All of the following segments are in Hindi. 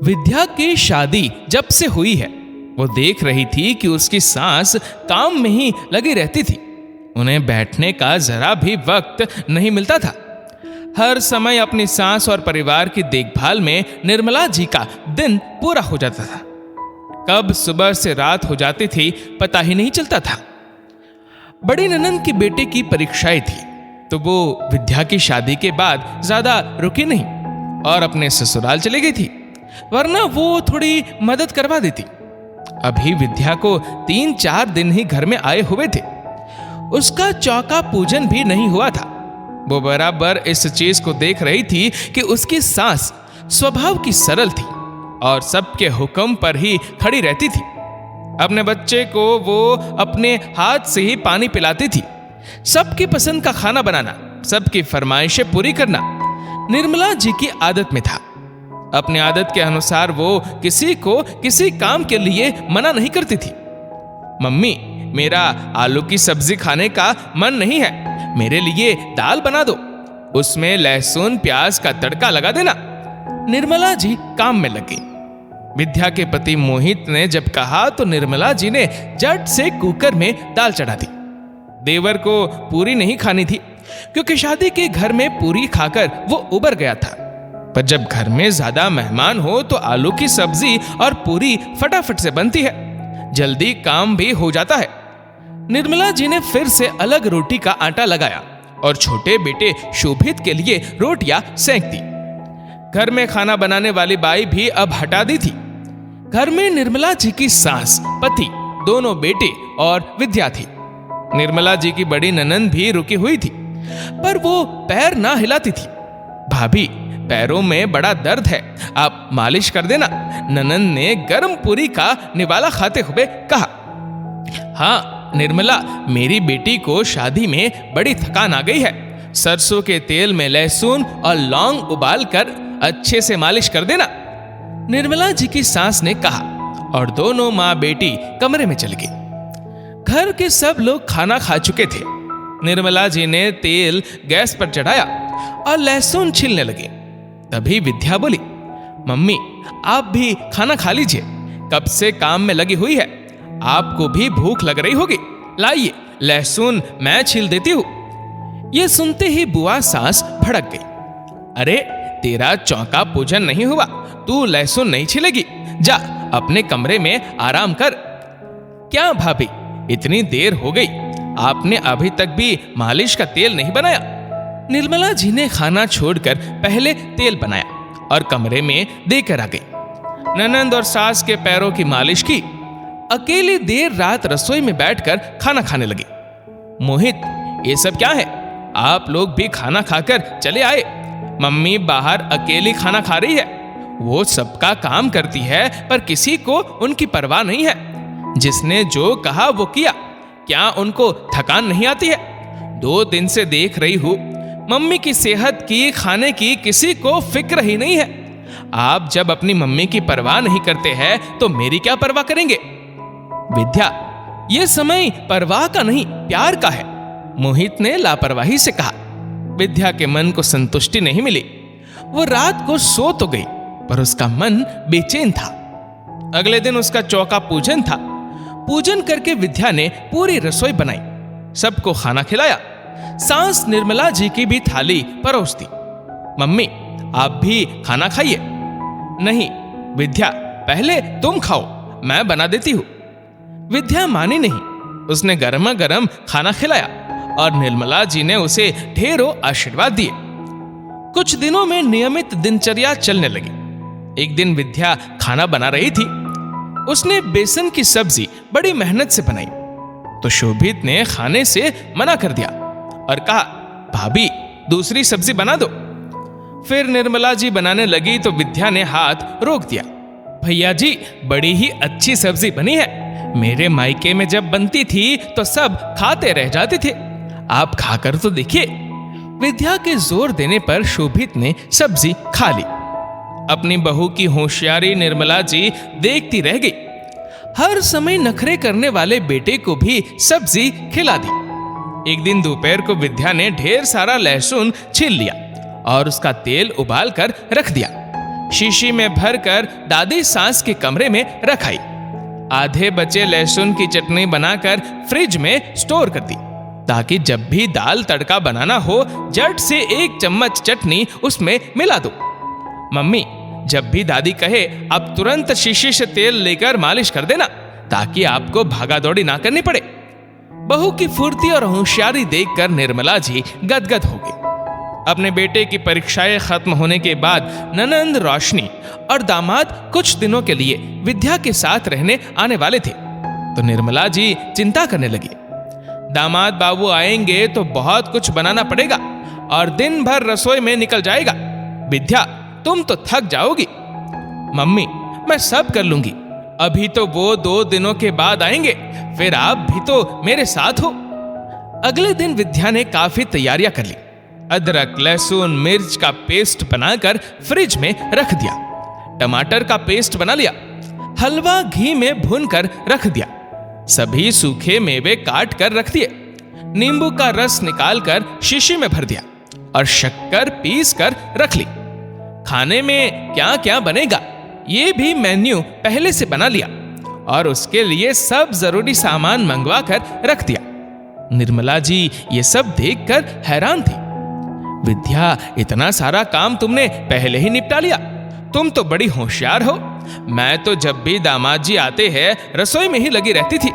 विद्या की शादी जब से हुई है, वो देख रही थी कि उसकी सास काम में ही लगी रहती थी। उन्हें बैठने का जरा भी वक्त नहीं मिलता था। हर समय अपनी सास और परिवार की देखभाल में निर्मला जी का दिन पूरा हो जाता था। कब सुबह से रात हो जाती थी पता ही नहीं चलता था। बड़ी ननंद की बेटे की परीक्षाएं थी, तो वो विद्या की शादी के बाद ज्यादा रुकी नहीं और अपने ससुराल चली गई थी, वरना वो थोड़ी मदद करवा देती। अभी विद्या को 3-4 दिन ही घर में आए हुए थे। उसका चौका पूजन भी नहीं हुआ था। वो बराबर इस चीज को देख रही थी कि उसकी सास स्वभाव की सरल थी और सबके हुक्म पर ही खड़ी रहती थी। अपने बच्चे को वो अपने हाथ से ही पानी पिलाती थी। सबकी पसंद का खाना बनाना, सबकी फरमाइशें पूरी करना निर्मला जी की आदत में था। अपनी आदत के अनुसार वो किसी को किसी काम के लिए मना नहीं करती थी। मम्मी, मेरा आलू की सब्जी खाने का मन नहीं है, मेरे लिए दाल बना दो, उसमें लहसुन प्याज का तड़का लगा देना। निर्मला जी काम में लगी। विद्या के पति मोहित ने जब कहा तो निर्मला जी ने झट से कुकर में दाल चढ़ा दी। देवर को पूरी नहीं खानी थी, क्योंकि शादी के घर में पूरी खाकर वो उबर गया था। पर जब घर में ज्यादा मेहमान हो तो आलू की सब्जी और पूरी फटाफट से बनती है, जल्दी काम भी हो जाता है। निर्मला जी ने फिर से अलग रोटी का आटा लगाया और छोटे बेटे शोभित के लिए रोटियां सेंक दी। घर में खाना बनाने वाली बाई भी अब हटा दी थी। घर में निर्मला जी की सास, पति, दोनों बेटे और विद्या थी। निर्मला जी की बड़ी ननंद भी रुकी हुई थी, पर वो पैर ना हिलाती थी। भाभी, पैरों में बड़ा दर्द है, आप मालिश कर देना, ननंद ने गर्म पूरी का निवाला खाते हुए कहा। हाँ निर्मला, मेरी बेटी को शादी में बड़ी थकान आ गई है, सरसों के तेल में लहसुन और लौंग उबाल कर अच्छे से मालिश कर देना, निर्मला जी की सास ने कहा। और दोनों माँ बेटी कमरे में चली गई। घर के सब लोग खाना खा चुके थे। निर्मला जी ने तेल गैस पर चढ़ाया और लहसुन छीलने लगी। तभी विद्या बोली, मम्मी, आप भी खाना खा लीजिए, कब से काम में लगी हुई है, आपको भी भूख लग रही होगी, लाइए लहसुन मैं छील देती हूं। यह सुनते ही बुआ सास भड़क गई। अरे, तेरा चौका पूजन नहीं हुआ, तू लहसुन नहीं छीलेगी, जा अपने कमरे में आराम कर। क्या भाभी, इतनी देर हो गई, आपने अभी तक भी मालिश का तेल नहीं बनाया। निर्मला जी ने खाना छोड़कर पहले तेल बनाया और कमरे में देकर आ गई। ननंद और सास के पैरों की मालिश की। अकेली देर रात रसोई में बैठकर खाना खाने लगी। मोहित, ये सब क्या है? आप लोग भी खाना खाकर चले आए। मम्मी बाहर अकेली खाना खा रही है। वो सबका काम करती है, पर किसी को उनकी परवाह नहीं है। जिसने जो कहा वो किया। क्या उनको थकान नहीं आती है? 2 दिन से देख रही हूं, मम्मी की सेहत की, खाने की किसी को फिक्र ही नहीं है। आप जब अपनी मम्मी की परवाह नहीं करते हैं तो मेरी क्या परवाह करेंगे? विद्या, यह समय परवाह का नहीं, प्यार का है, मोहित ने लापरवाही से कहा। विद्या के मन को संतुष्टि नहीं मिली। वो रात को सो तो गई, पर उसका मन बेचैन था। अगले दिन उसका चौका पूजन था। पूजन करके विद्या ने पूरी रसोई बनाई, सबको खाना खिलाया। सास निर्मला जी की भी थाली परोस दी। मम्मी, आप भी खाना खाइए। नहीं विद्या, पहले तुम खाओ, मैं बना देती हूं। विद्या मानी नहीं। उसने गर्मा गर्म खाना खिलाया और निर्मला जी ने उसे ढेरों आशीर्वाद दिए। कुछ दिनों में नियमित दिनचर्या चलने लगी। एक दिन विद्या खाना बना रही थी। उसने बेसन की सब्जी बड़ी मेहनत से बनाई, तो शोभित ने खाने से मना कर दिया और कहा, भाभी, दूसरी सब्जी बना दो। फिर निर्मला जी बनाने लगी तो विद्या ने हाथ रोक दिया। भैया जी, बड़ी ही अच्छी सब्जी बनी है, मेरे मायके में जब बनती थी तो सब खाते रह जाते थे, आप खाकर तो देखिए। विद्या के जोर देने पर शोभित ने सब्जी खा ली। अपनी बहू की होशियारी निर्मला जी देखती रह गई। हर समय नखरे करने वाले बेटे को भी सब्जी खिला दी। एक दिन दोपहर को विद्या ने ढेर सारा लहसुन छील लिया और उसका तेल उबाल कर रख दिया। शीशी में भरकर दादी सास के कमरे में रख आई। आधे बचे लहसुन की चटनी बनाकर फ्रिज में स्टोर कर दी, ताकि जब भी दाल तड़का बनाना हो झट से 1 चम्मच चटनी उसमें मिला दो। मम्मी जब भी दादी कहे आप तुरंत शीशी से तेल लेकर मालिश कर देना, ताकि आपको भागा दौड़ी ना करनी पड़े। बहू की फुर्ती और होशियारी देखकर निर्मला जी गदगद हो गई। अपने बेटे की परीक्षाएं खत्म होने के बाद ननंद रोशनी और दामाद कुछ दिनों के लिए विद्या के साथ रहने आने वाले थे, तो निर्मला जी चिंता करने लगी। दामाद बाबू आएंगे तो बहुत कुछ बनाना पड़ेगा और दिन भर रसोई में निकल जाएगा। विद्या तुम तो थक जाओगी। मम्मी मैं सब कर लूंगी, अभी तो वो 2 दिनों के बाद आएंगे, फिर आप भी तो मेरे साथ हो। अगले दिन विद्या ने काफी तैयारियां कर ली। अदरक लहसुन मिर्च का पेस्ट बनाकर फ्रिज में रख दिया, टमाटर का पेस्ट बना लिया, हलवा घी में भूनकर रख दिया, सभी सूखे मेवे काट कर रख दिए, नींबू का रस निकालकर शीशी में भर दिया और शक्कर पीस कर रख ली। खाने में क्या क्या बनेगा ये भी मेन्यू पहले से बना लिया और उसके लिए सब जरूरी सामान मंगवा कर रख दिया। निर्मला जी ये सब देखकर हैरान थी। विद्या इतना सारा काम तुमने पहले ही निपटा लिया, तुम तो बड़ी होशियार हो। मैं तो जब भी दामाद जी आते हैं रसोई में ही लगी रहती थी।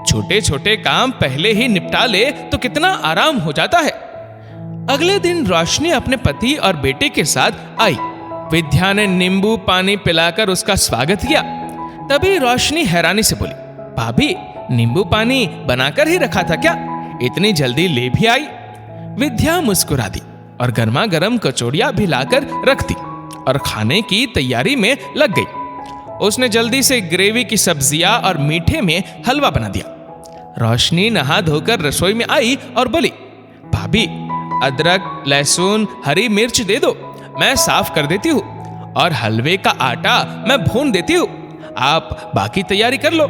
छोटे छोटे काम पहले ही निपटा ले तो कितना आराम हो जाता है। अगले दिन रोशनी अपने पति और बेटे के साथ आई। विद्या ने नींबू पानी पिलाकर उसका स्वागत किया। तभी रोशनी हैरानी से बोली, भाभी नींबू पानी बनाकर ही रखा था क्या? इतनी जल्दी ले भी आई? विद्या मुस्कुरा दी और गर्मा गर्म कचौड़ियां भी लाकर रख दी और खाने की तैयारी में लग गई। उसने जल्दी से ग्रेवी की सब्जियां और मीठे में हलवा बना दिया। रोशनी नहा धोकर रसोई में आई और बोली, भाभी अदरक लहसुन हरी मिर्च दे दो, मैं साफ कर देती हूँ, और हलवे का आटा मैं भून देती हूँ, आप बाकी तैयारी कर लो।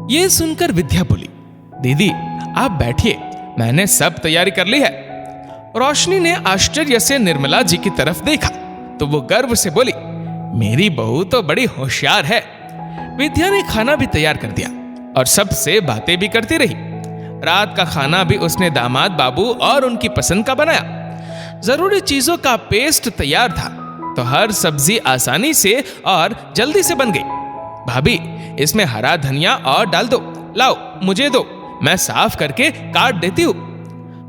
ये सुनकर विद्या बोली, दीदी आप बैठिए, मैंने सब तैयारी कर ली है। रोशनी ने आश्चर्य से निर्मला जी की तरफ देखा तो वो गर्व से बोली, मेरी बहू तो बड़ी होशियार है। विद्या ने खाना भी तैयार कर दिया और सबसे बातें भी करती रही। रात का खाना भी उसने दामाद बाबू और उनकी पसंद का बनाया। जरूरी चीजों का पेस्ट तैयार था तो हर सब्जी आसानी से और जल्दी से बन गई। भाभी इसमें हरा धनिया और डाल दो, लाओ मुझे दो, मैं साफ करके काट देती हूँ।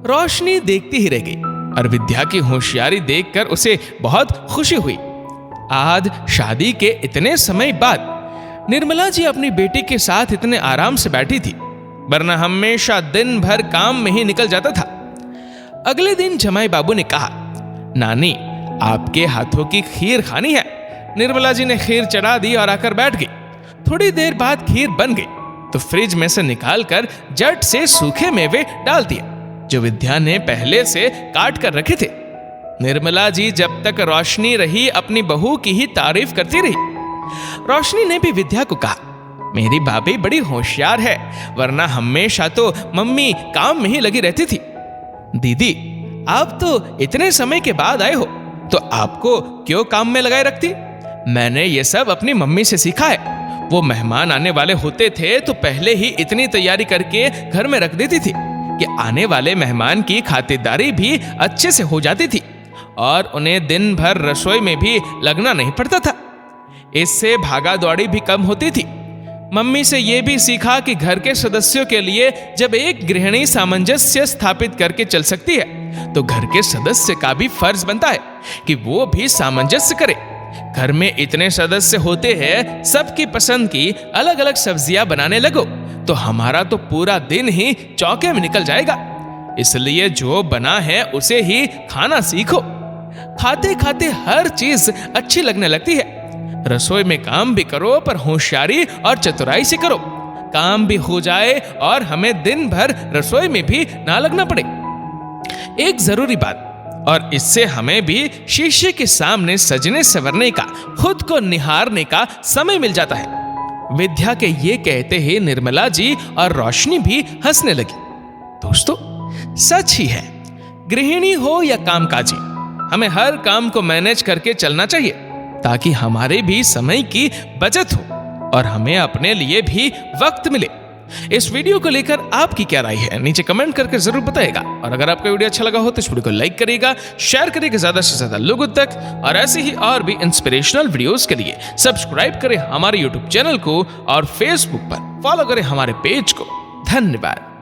रोशनी देखती ही रह गई और विद्या की होशियारी देखकर उसे बहुत खुशी हुई। आज शादी के इतने समय बाद निर्मला जी अपनी बेटी के साथ इतने आराम से बैठी थी, वरना हमेशा दिन भर काम में ही निकल जाता था। अगले दिन जमाई बाबू ने कहा, नानी आपके हाथों की खीर खानी है। निर्मला जी ने खीर चढ़ा दी और आकर बैठ गई। थोड़ी देर बाद खीर बन गई तो फ्रिज में से निकालकर झट से सूखे मेवे डाल दिए जो विद्या ने पहले से काट कर रखे थे। निर्मला जी जब तक रोशनी रही अपनी बहू की ही तारीफ करती रही। रोशनी ने भी विद्या को कहा, मेरी भाभी बड़ी होशियार है, वरना हमेशा तो मम्मी काम में ही लगी रहती थी। दीदी आप तो इतने समय के बाद आए हो तो आपको क्यों काम में लगाए रखती? मैंने ये सब अपनी मम्मी से सीखा है। वो मेहमान आने वाले होते थे तो पहले ही इतनी तैयारी करके घर में रख देती थी कि आने वाले मेहमान की खातिरदारी भी अच्छे से हो जाती थी और उन्हें दिन भर रसोई में भी लगना नहीं पड़ता था। इससे भागा दौड़ी भी कम होती थी। मम्मी से यह भी सीखा कि घर के सदस्यों के लिए जब एक गृहिणी सामंजस्य स्थापित करके चल सकती है तो घर के सदस्य का भी फर्ज बनता है कि वो भी सामंजस्य करे। घर में इतने सदस्य होते हैं, सबकी पसंद की अलग अलग सब्जियां बनाने लगो तो हमारा तो पूरा दिन ही चौके में निकल जाएगा। इसलिए जो बना है उसे ही खाना सीखो। खाते खाते हर चीज अच्छी लगने लगती है। रसोई में काम भी करो पर होशियारी और चतुराई से करो। काम भी हो जाए और हमें दिन भर रसोई में भी ना लगना पड़े। एक जरूरी बात, और इससे हमें भी शीशे के सामने सजने संवरने का, खुद को निहारने का समय मिल जाता है। विद्या के ये कहते ही निर्मला जी और रोशनी भी हंसने लगी। दोस्तों सच ही है, गृहिणी हो या कामकाजी, हमें हर काम को मैनेज करके चलना चाहिए। ताकि हमारे भी समय की बचत हो और हमें अपने लिए भी वक्त मिले। इस वीडियो को लेकर आपकी क्या राय है, नीचे कमेंट करके जरूर बताइएगा। और अगर आपका वीडियो अच्छा लगा हो तो इस वीडियो को लाइक करिएगा, शेयर करिएगा ज्यादा से ज्यादा लोगों तक, और ऐसे ही और भी इंस्पिरेशनल वीडियोस के लिए सब्सक्राइब करें हमारे यूट्यूब चैनल को और फेसबुक पर फॉलो करें हमारे पेज को। धन्यवाद।